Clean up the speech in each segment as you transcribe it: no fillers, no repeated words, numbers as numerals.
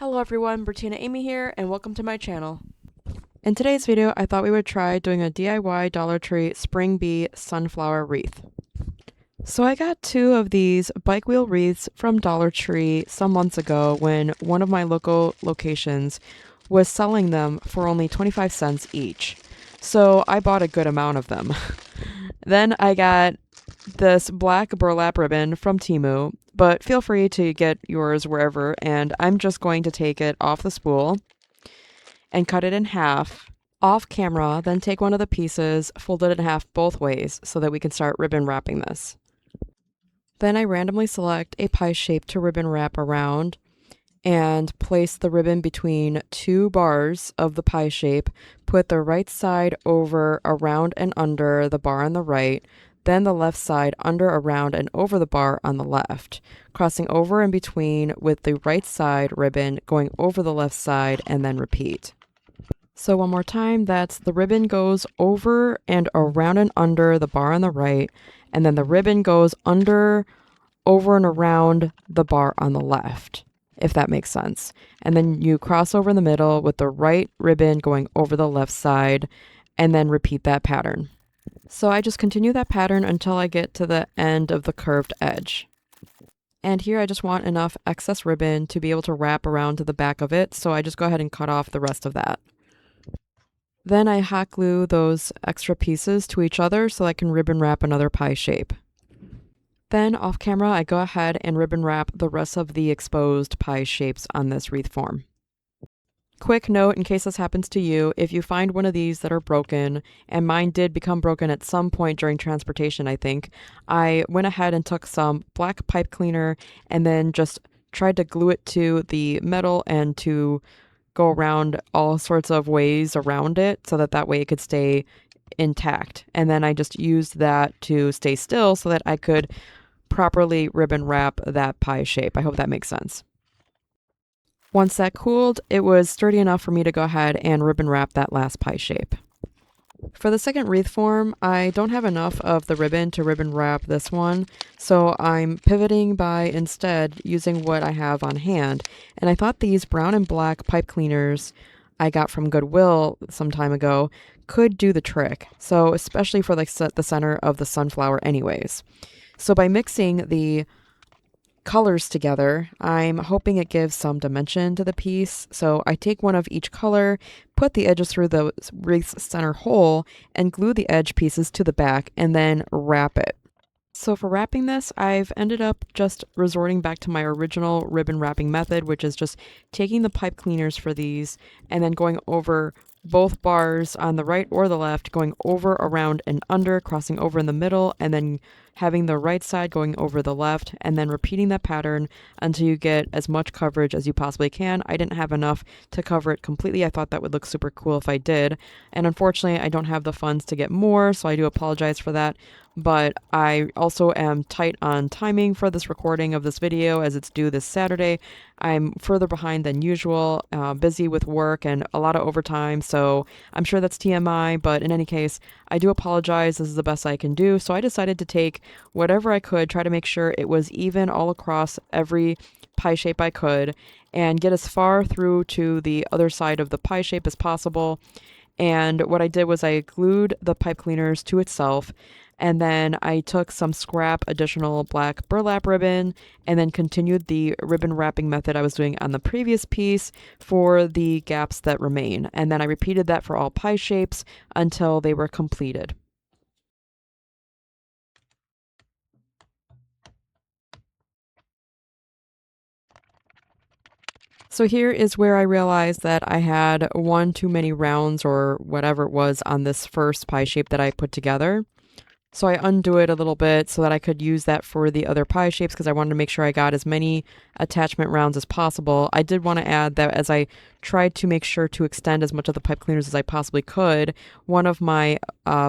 Hello everyone, Bertina Amy here, and welcome to my channel. In today's video, I thought we would try doing a DIY Dollar Tree Spring Bee sunflower wreath. So I got two of these bike wheel wreaths from Dollar Tree some months ago when one of my local locations was selling them for only 25 cents each. So I bought a good amount of them. Then I got this black burlap ribbon from Temu, but feel free to get yours wherever, and I'm just going to take it off the spool and cut it in half off camera, then take one of the pieces, fold it in half both ways so that we can start ribbon wrapping this. Then I randomly select a pie shape to ribbon wrap around and place the ribbon between two bars of the pie shape, put the right side over, around, and under the bar on the right, then the left side under, around, and over the bar on the left, crossing over in between with the right side ribbon going over the left side, and then repeat. So one more time, that's the ribbon goes over and around and under the bar on the right, and then the ribbon goes under, over, and around the bar on the left, if that makes sense. And then you cross over in the middle with the right ribbon going over the left side, and then repeat that pattern. So I just continue that pattern until I get to the end of the curved edge. And here I just want enough excess ribbon to be able to wrap around to the back of it, so I just go ahead and cut off the rest of that. Then I hot glue those extra pieces to each other so I can ribbon wrap another pie shape. Then off camera, I go ahead and ribbon wrap the rest of the exposed pie shapes on this wreath form. Quick note in case this happens to you, if you find one of these that are broken, and mine did become broken at some point during transportation, I think, I went ahead and took some black pipe cleaner and then just tried to glue it to the metal and to go around all sorts of ways around it so that way it could stay intact. And then I just used that to stay still so that I could properly ribbon wrap that pie shape. I hope that makes sense. Once that cooled, it was sturdy enough for me to go ahead and ribbon wrap that last pie shape. For the second wreath form, I don't have enough of the ribbon to ribbon wrap this one, so I'm pivoting by instead using what I have on hand. And I thought these brown and black pipe cleaners I got from Goodwill some time ago could do the trick. So especially for like the center of the sunflower anyways. So by mixing the colors together, I'm hoping it gives some dimension to the piece. So I take one of each color, put the edges through the wreath's center hole, and glue the edge pieces to the back, and then wrap it. So for wrapping this, I've ended up just resorting back to my original ribbon wrapping method, which is just taking the pipe cleaners for these and then going over both bars on the right or the left, going over, around, and under, crossing over in the middle, and then having the right side going over the left, and then repeating that pattern until you get as much coverage as you possibly can. I didn't have enough to cover it completely. I thought that would look super cool if I did, and unfortunately I don't have the funds to get more, so I do apologize for that. But I also am tight on timing for this recording of this video as it's due this Saturday. I'm further behind than usual, busy with work and a lot of overtime, so I'm sure that's TMI, but in any case, I do apologize. This is the best I can do. So I decided to take whatever I could, try to make sure it was even all across every pie shape I could, and get as far through to the other side of the pie shape as possible. And what I did was I glued the pipe cleaners to itself, and then I took some scrap additional black burlap ribbon and then continued the ribbon wrapping method I was doing on the previous piece for the gaps that remain. And then I repeated that for all pie shapes until they were completed. So here is where I realized that I had one too many rounds or whatever it was on this first pie shape that I put together. So I undo it a little bit so that I could use that for the other pie shapes because I wanted to make sure I got as many attachment rounds as possible. I did want to add that as I tried to make sure to extend as much of the pipe cleaners as I possibly could, one of my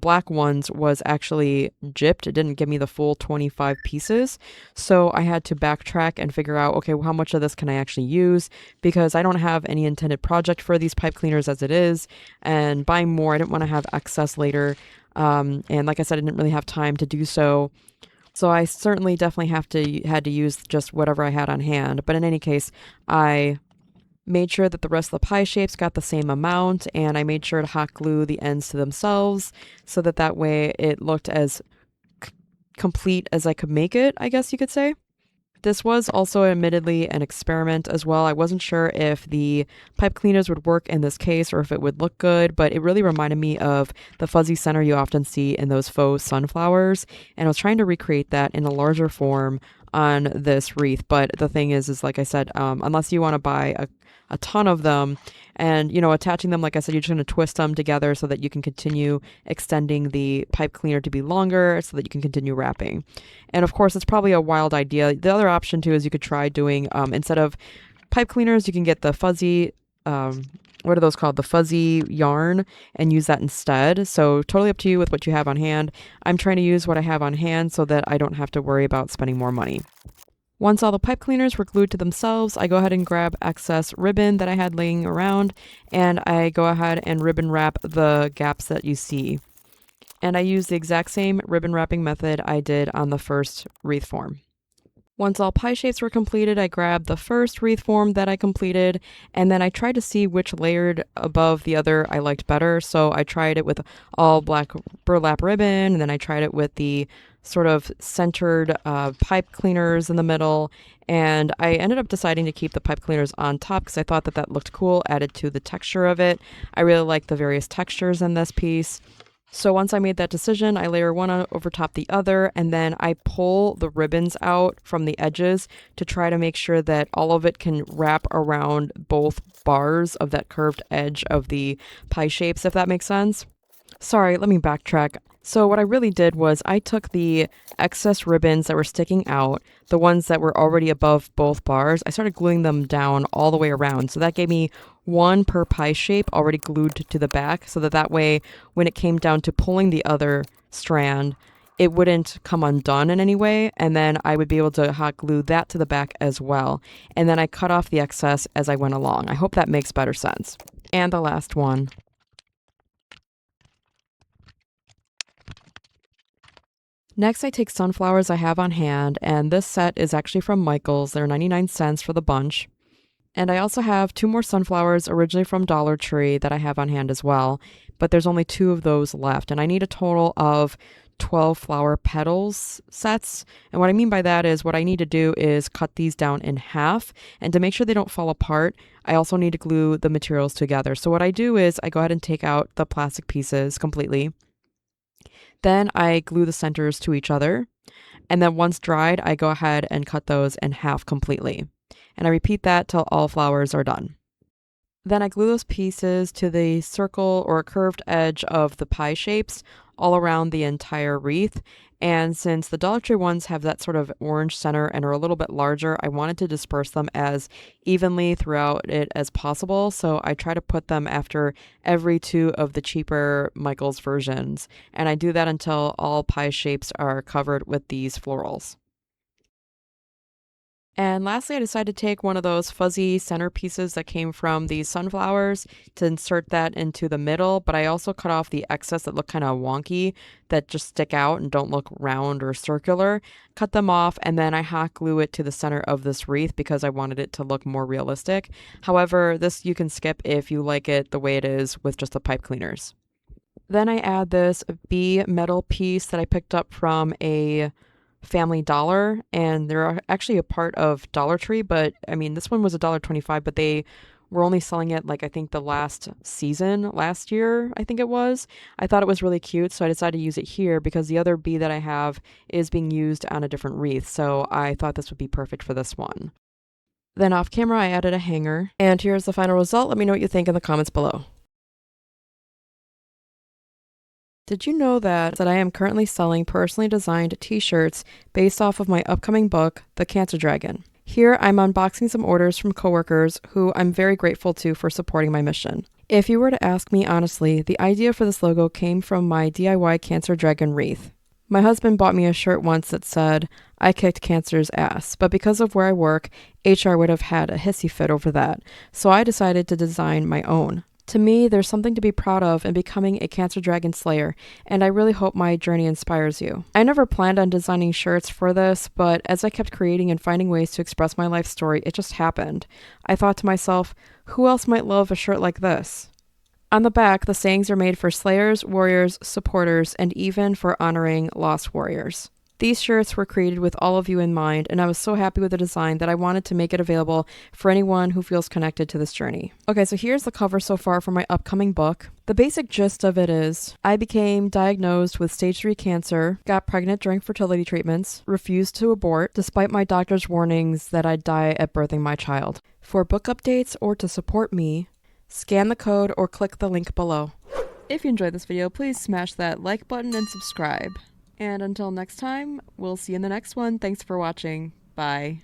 black ones was actually gypped. It didn't give me the full 25 pieces. So I had to backtrack and figure out, okay, well, how much of this can I actually use? Because I don't have any intended project for these pipe cleaners as it is. And buying more, I didn't want to have excess later. And like I said, I didn't really have time to do so. So I certainly definitely had to use just whatever I had on hand. But in any case, I made sure that the rest of the pie shapes got the same amount, and I made sure to hot glue the ends to themselves so that that way it looked as complete as I could make it, I guess you could say. This was also admittedly an experiment as well. I wasn't sure if the pipe cleaners would work in this case or if it would look good, but it really reminded me of the fuzzy center you often see in those faux sunflowers, and I was trying to recreate that in a larger form on this wreath. But the thing is like I said, unless you want to buy a ton of them and, attaching them, like I said, you're just going to twist them together so that you can continue extending the pipe cleaner to be longer so that you can continue wrapping. And of course, it's probably a wild idea. The other option too is you could try doing, instead of pipe cleaners, you can get the fuzzy, what are those called? The fuzzy yarn, and use that instead. So totally up to you with what you have on hand. I'm trying to use what I have on hand so that I don't have to worry about spending more money. Once all the pipe cleaners were glued to themselves, I go ahead and grab excess ribbon that I had laying around, and I go ahead and ribbon wrap the gaps that you see. And I use the exact same ribbon wrapping method I did on the first wreath form. Once all pie shapes were completed, I grabbed the first wreath form that I completed, and then I tried to see which layered above the other I liked better. So I tried it with all black burlap ribbon, and then I tried it with the sort of centered pipe cleaners in the middle, and I ended up deciding to keep the pipe cleaners on top because I thought that that looked cool, added to the texture of it. I really like the various textures in this piece. So once I made that decision, I layer one over top the other, and then I pull the ribbons out from the edges to try to make sure that all of it can wrap around both bars of that curved edge of the pie shapes, if that makes sense. Sorry, let me backtrack. So what I really did was I took the excess ribbons that were sticking out, the ones that were already above both bars, I started gluing them down all the way around. So that gave me one per pie shape already glued to the back, so that way when it came down to pulling the other strand, it wouldn't come undone in any way, and then I would be able to hot glue that to the back as well. And then I cut off the excess as I went along. I hope that makes better sense. And the last one. Next, I take sunflowers I have on hand, and this set is actually from Michael's. They're 99 cents for the bunch. And I also have 2 more sunflowers originally from Dollar Tree that I have on hand as well, but there's only 2 of those left, and I need a total of 12 flower petals sets. And what I mean by that is what I need to do is cut these down in half, and to make sure they don't fall apart, I also need to glue the materials together. So what I do is I go ahead and take out the plastic pieces completely. Then I glue the centers to each other, and then once dried, I go ahead and cut those in half completely. And I repeat that till all flowers are done. Then I glue those pieces to the circle or curved edge of the pie shapes all around the entire wreath. And since the Dollar Tree ones have that sort of orange center and are a little bit larger, I wanted to disperse them as evenly throughout it as possible. So I try to put them after every 2 of the cheaper Michael's versions. And I do that until all pie shapes are covered with these florals. And lastly, I decided to take one of those fuzzy center pieces that came from these sunflowers to insert that into the middle, but I also cut off the excess that look kind of wonky, that just stick out and don't look round or circular. Cut them off, and then I hot glue it to the center of this wreath because I wanted it to look more realistic. However, this you can skip if you like it the way it is with just the pipe cleaners. Then I add this bee metal piece that I picked up from a Family Dollar, and they're actually a part of Dollar Tree, but I mean, this one was $1.25, but they were only selling it like I think the last season, last year, I think it was. I thought it was really cute, so I decided to use it here because the other bee that I have is being used on a different wreath, so I thought this would be perfect for this one. Then off camera, I added a hanger, and here's the final result. Let me know what you think in the comments below. Did you know that I am currently selling personally designed t-shirts based off of my upcoming book, The Cancer Dragon? Here I'm unboxing some orders from coworkers who I'm very grateful to for supporting my mission. If you were to ask me honestly, the idea for this logo came from my DIY Cancer Dragon wreath. My husband bought me a shirt once that said, "I kicked cancer's ass," but because of where I work, HR would have had a hissy fit over that, so I decided to design my own. To me, there's something to be proud of in becoming a Cancer Dragon Slayer, and I really hope my journey inspires you. I never planned on designing shirts for this, but as I kept creating and finding ways to express my life story, it just happened. I thought to myself, who else might love a shirt like this? On the back, the sayings are made for slayers, warriors, supporters, and even for honoring lost warriors. These shirts were created with all of you in mind, and I was so happy with the design that I wanted to make it available for anyone who feels connected to this journey. Okay, so here's the cover so far for my upcoming book. The basic gist of it is, I became diagnosed with stage 3 cancer, got pregnant during fertility treatments, refused to abort despite my doctor's warnings that I'd die at birthing my child. For book updates or to support me, scan the code or click the link below. If you enjoyed this video, please smash that like button and subscribe. And until next time, we'll see you in the next one. Thanks for watching. Bye.